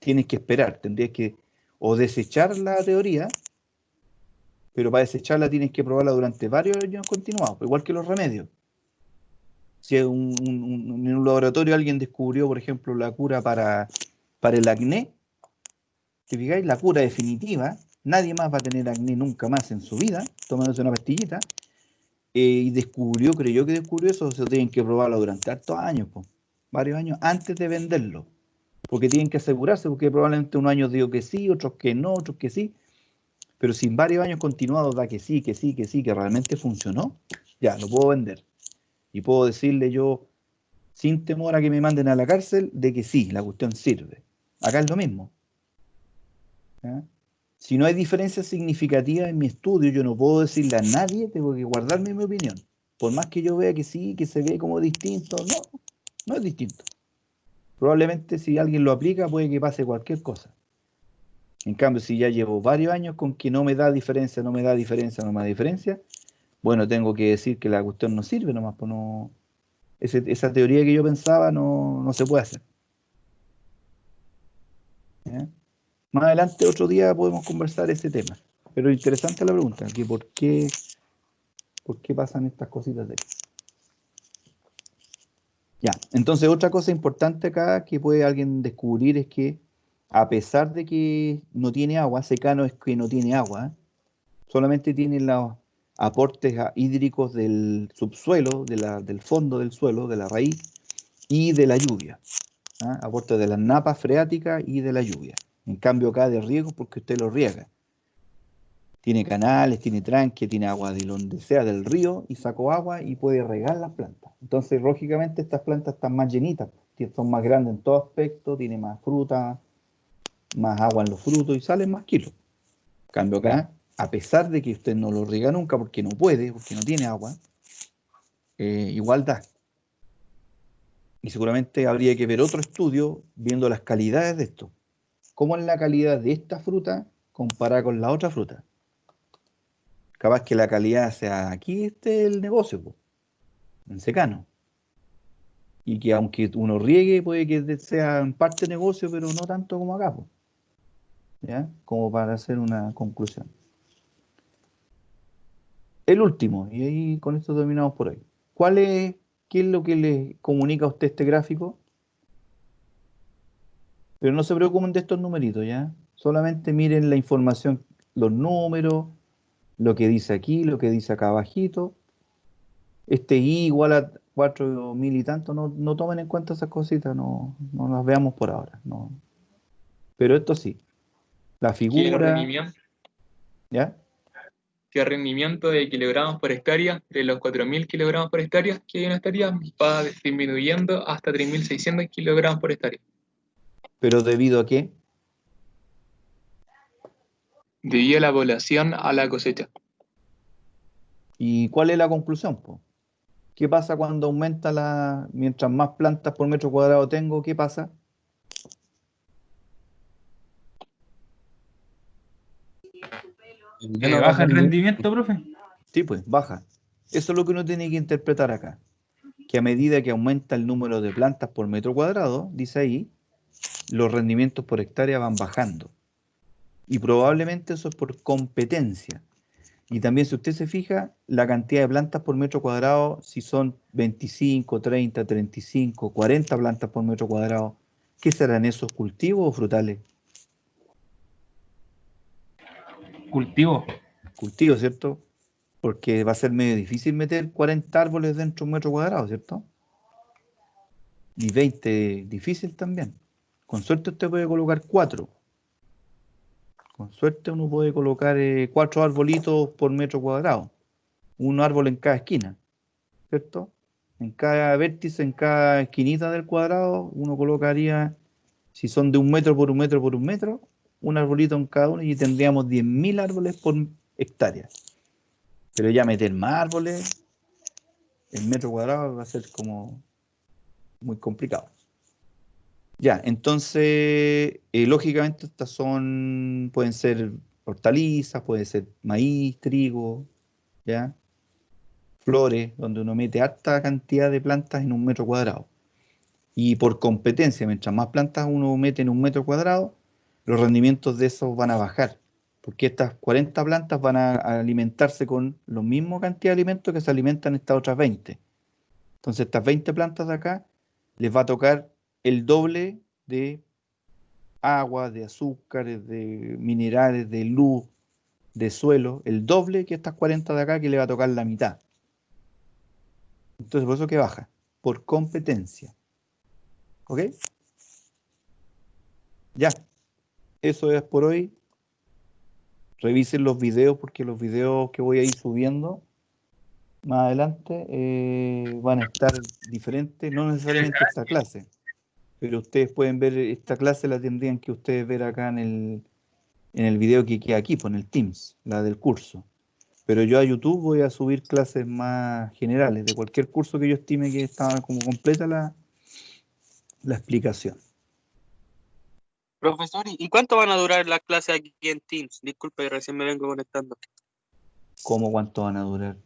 Tienes que esperar, tendrías que o desechar la teoría Pero para desecharla tienes que probarla durante varios años continuados, igual que los remedios. Si en un laboratorio alguien descubrió, por ejemplo, la cura para el acné, ¿te fijáis? La cura definitiva, nadie más va a tener acné nunca más en su vida, tomándose una pastillita, y creyó que descubrió eso, se tienen que probarlo durante hartos años, po, varios años antes de venderlo, porque tienen que asegurarse, porque probablemente unos años digo que sí, otros que no, otros que sí, pero si en varios años continuados da que sí, que sí, que sí, que realmente funcionó, ya, lo puedo vender. Y puedo decirle yo, sin temor a que me manden a la cárcel, de que sí, la cuestión sirve. Acá es lo mismo. ¿Ya? Si no hay diferencias significativas en mi estudio, yo no puedo decirle a nadie, tengo que guardarme mi opinión. Por más que yo vea que sí, que se ve como distinto, no, no es distinto. Probablemente si alguien lo aplica puede que pase cualquier cosa. En cambio, si ya llevo varios años con que no me da diferencia, no me da diferencia, no me da diferencia, bueno, tengo que decir que la cuestión no sirve nomás, pues no, esa teoría que yo pensaba no se puede hacer. ¿Ya? Más adelante, otro día, podemos conversar ese tema. Pero interesante la pregunta, que por qué pasan estas cositas de aquí. Ya, entonces otra cosa importante acá que puede alguien descubrir es que a pesar de que no tiene agua, secano es que no tiene agua, ¿eh? Solamente tiene los aportes hídricos del subsuelo, del fondo del suelo, de la raíz y de la lluvia. ¿Ah? Aportes de las napas freáticas y de la lluvia. En cambio acá de riego porque usted lo riega. Tiene canales, tiene tranque, tiene agua de donde sea del río y sacó agua y puede regar las plantas. Entonces, lógicamente, estas plantas están más llenitas, son más grandes en todo aspecto, tiene más fruta, más agua en los frutos y salen más kilos. En cambio acá, a pesar de que usted no lo riega nunca porque no puede, porque no tiene agua, igual da. Y seguramente habría que ver otro estudio viendo las calidades de esto. ¿Cómo es la calidad de esta fruta comparada con la otra fruta? Capaz que la calidad sea aquí el negocio, po, en secano. Y que aunque uno riegue, puede que sea en parte negocio, pero no tanto como acá, po, ¿ya? Como para hacer una conclusión. El último, y ahí con esto terminamos por hoy. ¿Qué es lo que le comunica a usted este gráfico? Pero no se preocupen de estos numeritos, ¿ya? Solamente miren la información, los números, lo que dice aquí, lo que dice acá abajito. Este I igual a 4.000 y tanto, no tomen en cuenta esas cositas, no las veamos por ahora. No. Pero esto sí, la ¿Qué figura, rendimiento, ¿ya? qué rendimiento de kilogramos por hectárea de los 4.000 kilogramos por hectárea que hay en hectárea va disminuyendo hasta 3.600 kilogramos por hectárea? Pero debido a qué, Debido a la población a la cosecha. y cuál es la conclusión, po? ¿Qué pasa cuando mientras más plantas por metro cuadrado tengo, qué pasa? Baja el rendimiento, profe. Sí, pues, baja. Eso es lo que uno tiene que interpretar acá. Que a medida que aumenta el número de plantas por metro cuadrado, dice ahí, los rendimientos por hectárea van bajando. Y probablemente eso es por competencia. Y también, si usted se fija, la cantidad de plantas por metro cuadrado, si son 25, 30, 35, 40 plantas por metro cuadrado, ¿qué serán esos, cultivos o frutales? Cultivo. Cultivos, ¿cierto? Porque va a ser medio difícil meter 40 árboles dentro de un metro cuadrado, ¿cierto? Y 20 difícil también. Con suerte usted puede colocar 4. Con suerte uno puede colocar 4 arbolitos por metro cuadrado. Un árbol en cada esquina, ¿cierto? En cada vértice, en cada esquinita del cuadrado, uno colocaría, si son de 1 metro por 1 metro por 1 metro, un arbolito en cada uno y tendríamos 10.000 árboles por hectárea. Pero ya meter más árboles en metro cuadrado va a ser como muy complicado. Ya, entonces, lógicamente estas pueden ser hortalizas, puede ser maíz, trigo, ¿ya? Flores, donde uno mete harta cantidad de plantas en 1 metro cuadrado. Y por competencia, mientras más plantas uno mete en 1 metro cuadrado, los rendimientos de esos van a bajar. Porque estas 40 plantas van a alimentarse con la misma cantidad de alimentos que se alimentan estas otras 20. Entonces, estas 20 plantas de acá les va a tocar el doble de agua, de azúcares, de minerales, de luz, de suelo, el doble que estas 40 de acá, que le va a tocar la mitad. Entonces, por eso que baja, por competencia. ¿Ok? Ya, eso es por hoy. Revisen los videos, porque los videos que voy a ir subiendo más adelante van a estar diferentes, no necesariamente esta clase, pero ustedes pueden ver esta clase, la tendrían que ustedes ver acá en el video que queda aquí, en el Teams, la del curso. Pero yo a YouTube voy a subir clases más generales, de cualquier curso que yo estime que estaba como completa la explicación. Profesor, ¿y cuánto van a durar las clases aquí en Teams? Disculpe, recién me vengo conectando. ¿Cómo cuánto van a durar?